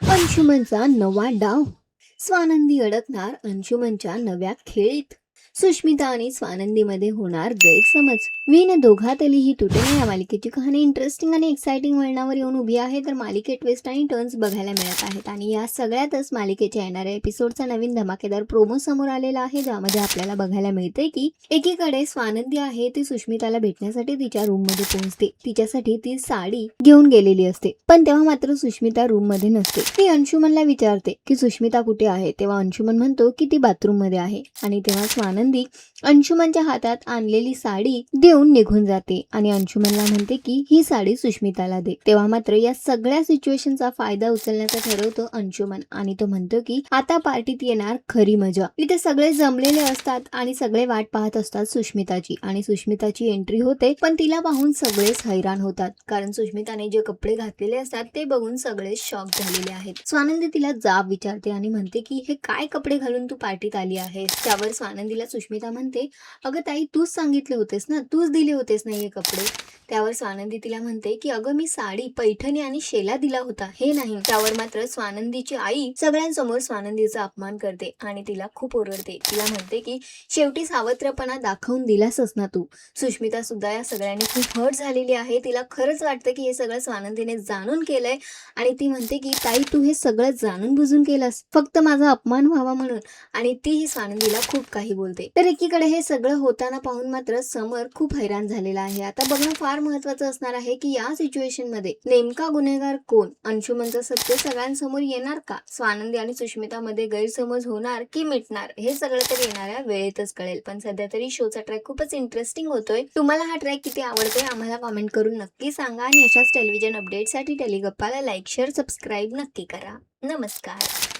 अंशुमनचा नवा डाव. स्वानंदी अडकणार अंशुमनच्या नव्या खेळीत. सुष्मिता आणि स्वानंदीमध्ये होणार गैरसमज. विन दोघातली ही तुटेना या मालिकेची कहाणी इंटरेस्टिंग आणि एक्साइटिंग वळणावर येऊन उभी आहे. तर मालिकेत ट्विस्ट आणि टर्न्स बघायला मिळत आहेत आणि या सगळ्यातच मालिकेच्या येणाऱ्या एपिसोडचा नवीन धमाकेदार प्रोमो समोर आलेला आहे, ज्यामध्ये आपल्याला बघायला मिळते की एकीकडे स्वानंदी आहे ती सुष्मिताला भेटण्यासाठी तिच्या रूम मध्ये पोहोचते. तिच्यासाठी ती साडी घेऊन गेलेली असते, पण तेव्हा मात्र सुष्मिता रूम मध्ये नसते. ती अंशुमनला विचारते की सुष्मिता कुठे आहे. तेव्हा अंशुमन म्हणतो की ती बाथरूम मध्ये आहे आणि तेव्हा स्वानंदी अंशुमनच्या हातात आणलेली साडी देऊन निघून जाते आणि अंशुमनला म्हणते की ही साडी सुष्मिताला दे. तेव्हा मात्र या सगळ्या सिच्युएशनचा फायदा उचलण्याचा ठरवतो अंशुमन आणि तो म्हणतो की आता पार्टीत येणार खरी मजा. इथे सगळे जमलेले असतात आणि सगळे वाट पाहत असतात सुष्मिताची आणि सुष्मिताची एंट्री होते, पण तिला पाहून सगळेच हैराण होतात कारण सुष्मिताने जे कपडे घातलेले असतात ते बघून सगळे शॉक झालेले आहेत. स्वानंदी तिला जाब विचारते आणि म्हणते की हे काय कपडे घालून तू पार्टीत आली आहेस. त्यावर स्वानंदीला सुष्मिता म्हणते, अगं ताई तूच सांगितले होतेस ना, तूच दिले होतेस ना हे कपडे. त्यावर स्वानंदी तिला म्हणते की अगं मी साडी, पैठणी आणि शेला दिला होता, हे नाही. त्यावर मात्र स्वानंदीची आई सगळ्यांसमोर स्वानंदीचा अपमान करते आणि तिला खूप ओरडते. तिला म्हणते की शेवटी सावत्रपणा दाखवून दिलासच ना तू. सुष्मिता सुद्धा या सगळ्यांनी खूप हर्ट झालेली आहे. तिला खरंच वाटतं की हे सगळं स्वानंदीने जाणून केलंय आणि ती म्हणते की ताई तू हे सगळं जाणून बुजून केलंस फक्त माझा अपमान व्हावा म्हणून. आणि तीही स्वानंदीला खूप काही बोलते. तर एकीकडे हे सगळं होताना पाहून मात्र समर खूप हैराण झालेला आहे. आता बघणं फार महत्वाचं असणार आहे की या सिच्युएशन मध्ये नेमका गुन्हेगार कोण. अंशुमनचं सत्य सगळ्यांसमोर येणार का, स्वानंदी आणि सुष्मिता मध्ये गैरसमज होणार की मिटणार, हे सगळं तर येणाऱ्या वेळेतच कळेल. पण सध्या तरी शोचा ट्रॅक खूपच इंटरेस्टिंग होतोय. तुम्हाला हा ट्रॅक किती आवडतोय आम्हाला कमेंट करून नक्की सांगा आणि अशाच टेलिव्हिजन अपडेटसाठी टेलिगप्पाला लाईक, शेअर, सबस्क्राईब नक्की करा. नमस्कार.